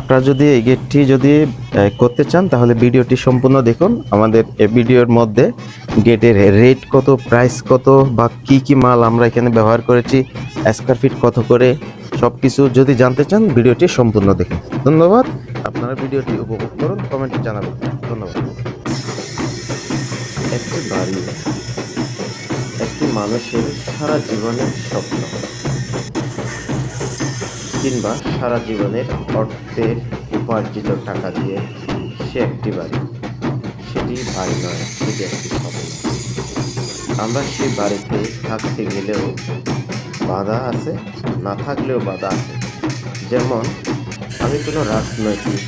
আপনারা যদি এই গেটটি যদি করতে চান তাহলে ভিডিওটি সম্পূর্ণ দেখুন। আমাদের এই ভিডিওর মধ্যে গেটের রেট কত, প্রাইস কত বা কি কি মাল আমরা এখানে ব্যবহার করেছি, স্কয়ার ফিট কত করে, সবকিছু যদি জানতে চান ভিডিওটি সম্পূর্ণ দেখুন। ধন্যবাদ। আপনারা ভিডিওটি উপভোগ করুন, কমেন্টে জানাবেন। ধন্যবাদ। একটি বাড়ি একটি মানুষের সারা জীবনের স্বপ্ন, কিংবা সারা জীবনের অর্থের উপার্জিত টাকা দিয়ে সে একটি বাড়ি, সেটি বাড়ি নয়, সেটি একটি স্বপ্ন। আমরা সেই বাড়িতে থাকতে গেলেও বাধা আছে, না থাকলেও বাধা আছে। যেমন, আমি কোনো রাজনৈতিক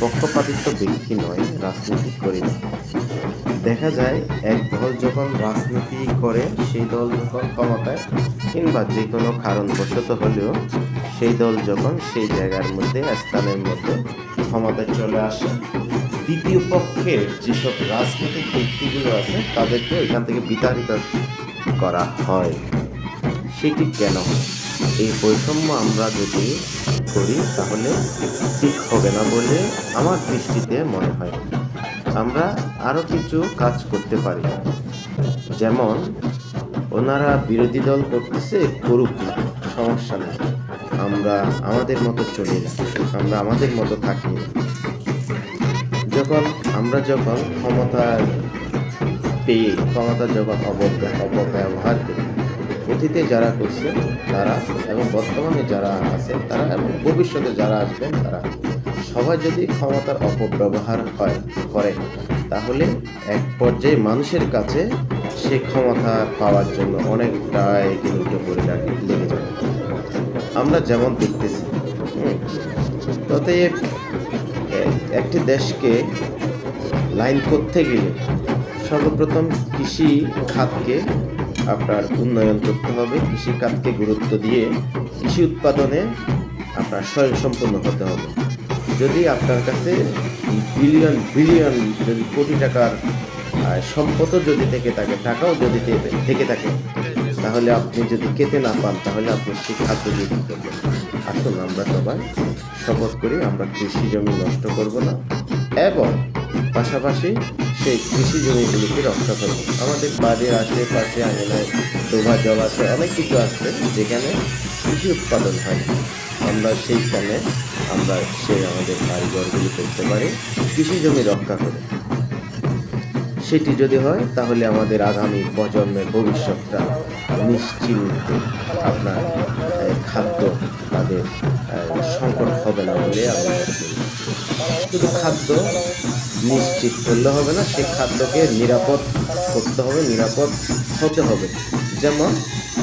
পক্ষপাতিত্ব ব্যক্তি নয়, রাজনীতি করি না। দেখা যায় এক দল যখন রাজনীতি করে, সেই দল যখন ক্ষমতায় কিংবা যে কোনো কারণবশত হলেও সেই দল যখন সেই জায়গার মধ্যে স্থানের মধ্যে ক্ষমতায় চলে আসে, দ্বিতীয় পক্ষের যেসব রাজনৈতিক ব্যক্তিগুলো আছে তাদেরকে ওইখান থেকে বিতাড়িত করা হয়। সেটি কেন হয়? এই বৈষম্য আমরা যদি করি তাহলে ঠিক হবে না বলে আমার দৃষ্টিতে মনে হয়। আমরা আরও কিছু কাজ করতে পারি। যেমন, ওনারা বিরোধী দল করতেছে, করুক না, সমস্যা নেই, আমরা আমাদের মতো চলি না, আমরা আমাদের মতো থাকি না। যখন ক্ষমতা পেয়ে ক্ষমতা যখন অপব্যবহার করি, অতীতে যারা করছে তারা এবং বর্তমানে যারা আছে তারা এবং ভবিষ্যতে যারা আসবেন তারা সবাই যদি ক্ষমতার অপব্যবহার করে, তাহলে এক পর্যায়ে মানুষের কাছে সে ক্ষমতা পাওয়ার জন্য অনেকটাই কিন্তু করে লেগে যাবে। আমরা যেমন দেখতেছি, অতএব একটি দেশকে লাইন করতে গেলে সর্বপ্রথম কৃষি খাতকে আপনার উন্নয়ন করতে হবে। কৃষি খাতকে গুরুত্ব দিয়ে কৃষি উৎপাদনে আপনার স্বয়ংসম্পূর্ণ হতে হবে। যদি আপনার কাছে বিলিয়ন বিলিয়ন যদি কোটি টাকার সম্পদও যদি থেকে থাকে, টাকাও যদি থেকে থাকে, তাহলে আপনি যদি খেতে না পান তাহলে আপনি সেই খাদ্য দিয়ে কী করবেন? আসুন আমরা সবাই শপথ করি আমরা কৃষি জমি নষ্ট করব না এবং পাশাপাশি সেই কৃষি জমিগুলিকে রক্ষা করব। আমাদের বাড়ির আশেপাশে আঙিনায় ডোবা জল আছে, অনেক কিছু আছে যেখানে কৃষি উৎপাদন হয়। আমরা সেইখানে আমাদের বাড়িঘরগুলি করতে পারি কৃষি জমি রক্ষা করে। সেটি যদি হয় তাহলে আমাদের আগামী প্রজন্মের ভবিষ্যৎটা নিশ্চিন্ত, আপনার খাদ্য তাদের সংকট হবে না বলে আমি মনে করি। শুধু খাদ্য নিশ্চিত করলে হবে না, সেই খাদ্যকে নিরাপদ করতে হবে, নিরাপদ হতে হবে। যেমন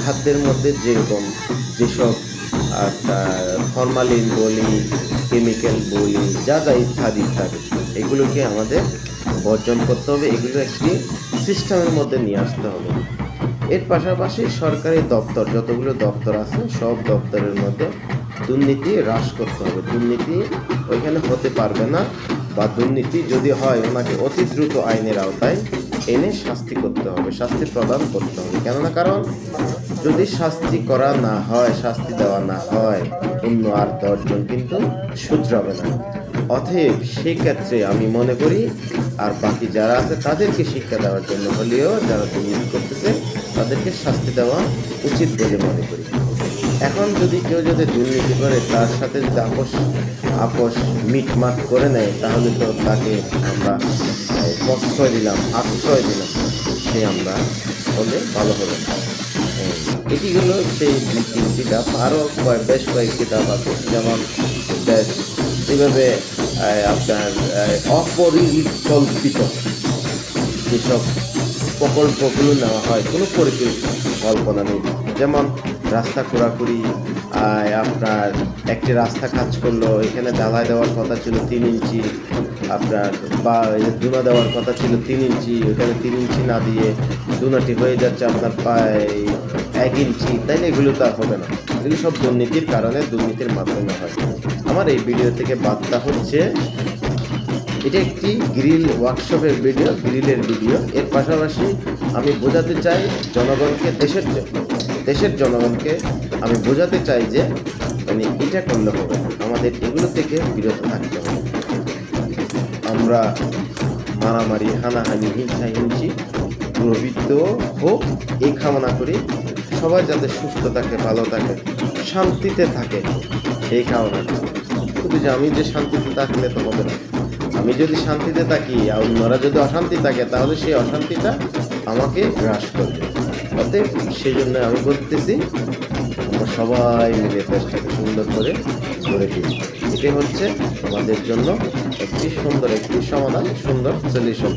খাদ্যের মধ্যে যেসব ফরমালিন বলি, কেমিক্যাল বলি, যা ইত্যাদি ইত্যাদি, এগুলোকে আমাদের বর্জন করতে হবে। এগুলো একটি সিস্টেমের মধ্যে নিয়ে আসতে হবে। এর পাশাপাশি সরকারি দপ্তর, যতগুলো দপ্তর আছে সব দপ্তরের মধ্যে দুর্নীতি হ্রাস করতে হবে। দুর্নীতি ওইখানে হতে পারবে না, বা দুর্নীতি যদি হয় ওনাকে অতি দ্রুত আইনের আওতায় এনে শাস্তি করতে হবে, শাস্তি প্রদান করতে হবে। কারণ যদি শাস্তি করা না হয়, শাস্তি দেওয়া না হয়, অন্য আর 10 জন কিন্তু শুধরাবে না। অতএব সেই ক্ষেত্রে আমি মনে করি আর বাকি যারা আছে তাদেরকে শিক্ষা দেওয়ার জন্য হলেও যারা দুর্নীতি করতেছে তাদেরকে শাস্তি দেওয়া উচিত বলে মনে করি। এখন যদি কেউ দুর্নীতি করে তার সাথে যদি আপোষ মিটমাট করে নেয়, তাহলে তো তাকে আমরা আশ্রয় দিলাম, সে আমরা হলে ভালো হবে না। এটি হলো সেই 2-3টি ধাপ। আরও বেশ কয়েকটি ধাপ আছে, যেমন যেভাবে আপনার অপরিকল্পিত যেসব প্রকল্পগুলো নেওয়া হয়, কোনো পরিকল্পনা নেই। যেমন রাস্তা খোঁড়াখুড়ি, আপনার একটি রাস্তা কাজ করলো, এখানে ঢালাই দেওয়ার কথা ছিল 3 ইঞ্চি, আপনার বা দুনা দেওয়ার কথা ছিল 3 ইঞ্চি, ওখানে 3 ইঞ্চি না দিয়ে দুনাটি হয়ে যাচ্ছে আপনার প্রায় 1 ইঞ্চি, তাইলে এগুলো তো আর হবে না। এগুলো সব দুর্নীতির কারণে, দুর্নীতির মাধ্যমে হয়। আমার এই ভিডিও থেকে বার্তা হচ্ছে, এটা একটি গ্রিল ওয়ার্কশপের ভিডিও, গ্রিলের ভিডিও। এর পাশাপাশি আমি বোঝাতে চাই জনগণকে, দেশের জনগণকে আমি বোঝাতে চাই যে মানে এটা করলে হবে না, আমাদের এগুলো থেকে বিরত থাকতে হবে। আমরা মারামারি, হানাহানি, হিংসা-হিংসি প্রবৃত্ত হোক এই কামনা করি। সবাই যাতে সুস্থ থাকে, ভালো থাকে, শান্তিতে থাকে এই কামনা করি। শুধু যে আমি যে শান্তিতে থাকলে তো হবে না, আমি যদি শান্তিতে থাকি আর অন্যরা যদি অশান্তি থাকে তাহলে সেই অশান্তিটা আমাকে গ্রাস করবে। অতএব সেই জন্য আমি বলতেছি আমরা সবাই মিলে দেশটাকে সুন্দর করে গড়ে তুলি। এটাই হচ্ছে আমাদের জন্য একটি সুন্দর একটি সমাধান, সুন্দর সলিউশন,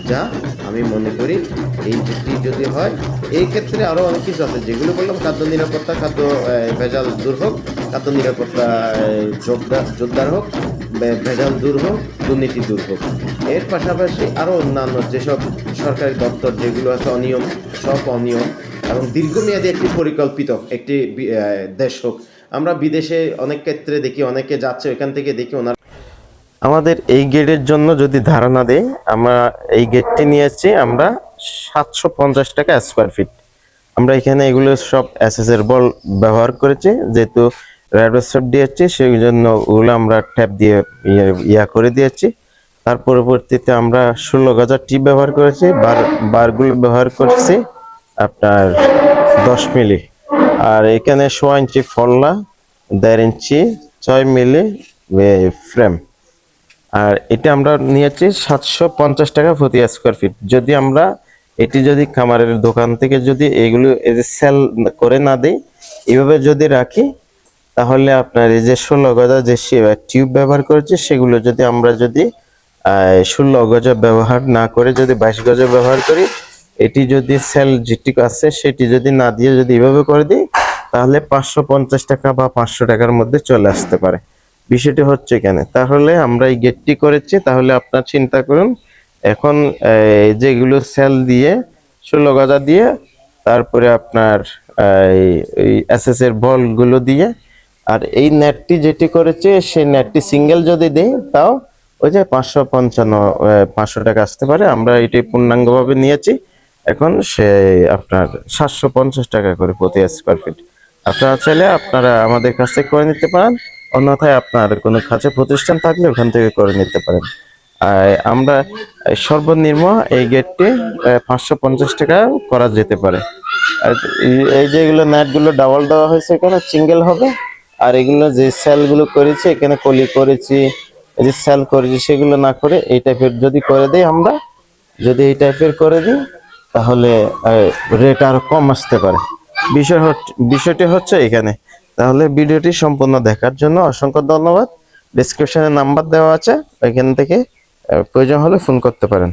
যা আমি মনে করি এইটি যদি হয়। এই ক্ষেত্রে আরও অনেক কিছু আছে যেগুলো বললাম, খাদ্য নিরাপত্তা, খাদ্য ভেজাল দূর হোক, খাদ্য নিরাপত্তা জোরদার হোক, ভেজাল দূর হোক, দুর্নীতি দূর হোক। এর পাশাপাশি আরও অন্যান্য যেসব সরকারি দপ্তর যেগুলো আছে অনিয়ম, সব অনিয়ম এবং দীর্ঘমেয়াদী একটি পরিকল্পিত একটি দেশ হোক। আমরা বিদেশে অনেক ক্ষেত্রে দেখি অনেকে যাচ্ছে, ওইখান থেকে দেখি ওনার আমাদের এই গেটের জন্য যদি ধারণা দেই, আমরা এই গেটটি নিয়েছি আমরা 750 টাকা স্কোয়ার ফিট। আমরা এখানে এগুলো সব এসএস এর বল ব্যবহার করেছি, যেহেতু রেডওয়েস্ট দিয়েছি সেই জন্য ওগুলো আমরা ট্যাপ দিয়ে ইয়া করে দিয়েছি। তার পরবর্তীতে আমরা 16 গজা টিপ ব্যবহার করেছি, বারগুলো ব্যবহার করছি আপনার 10 মিলি, আর এখানে 1.5 ইঞ্চি ফল্লা, 1.5 ইঞ্চি 6 মিলি ফ্রেম। আর এটা আমরা নিয়েছি 750 টাকা প্রতি স্কোয়ার ফিট। যদি আমরা এটি যদি খামারের দোকান থেকে যদি এগুলো সেল করে না দিই, এইভাবে যদি রাখি, তাহলে আপনার এই যে 16 গজা যে টিউব ব্যবহার করেছি সেগুলো যদি আমরা যদি 16 গজা ব্যবহার না করে যদি 22 গজা ব্যবহার করি, এটি যদি সেল যেটি আছে সেটি যদি না দিয়ে যদি এভাবে করে দিই, তাহলে 550 টাকা বা 500 টাকার মধ্যে চলে আসতে পারে। বিষয়টি হচ্ছে কেন, তাহলে আমরা এই গেটটি করেছি, তাহলে আপনার চিন্তা করুন এখন যেগুলো সেল দিয়ে 16 গজা দিয়ে, তারপরে আপনার এই এসএস এর বলগুলো দিয়ে, আর এই নেটটি যেটি করেছে সেই নেটটি সিঙ্গেল যদি দেই তাও ওই যে 500 টাকা আসতে পারে। আমরা এটি পূর্ণাঙ্গভাবে নিয়েছি, এখন সে আপনার 750 টাকা করে প্রতি স্কোয়ার ফিট। আপনারা চাইলে আপনারা আমাদের কাছ থেকে করে নিতে পারেন, অন্যথায় আপনার কোনো কাছে প্রতিষ্ঠান থাকলে ওখান থেকে করে নিতে পারেন। আর আমরা সর্বনিম্ন এই গেটটি 550 টাকা করা যেতে পারে। আর এই যেগুলো নেটগুলো ডাবল দেওয়া হয়েছে এখানে সিঙ্গেল হবে, আর এগুলো যে সেলগুলো করেছি এখানে কলি করেছি, এই যে সেল করেছি সেগুলো না করে এই টাইপের যদি করে দিই, আমরা যদি এই টাইপের করে দিই তাহলে রেট আরো কম আসতে পারে। বিষয়টি হচ্ছে এখানে। তাহলে ভিডিওটি সম্পূর্ণ দেখার জন্য অসংখ্য ধন্যবাদ। ডেসক্রিপশনে নাম্বার দেওয়া আছে, ওইখান থেকে প্রয়োজন হলে ফোন করতে পারেন।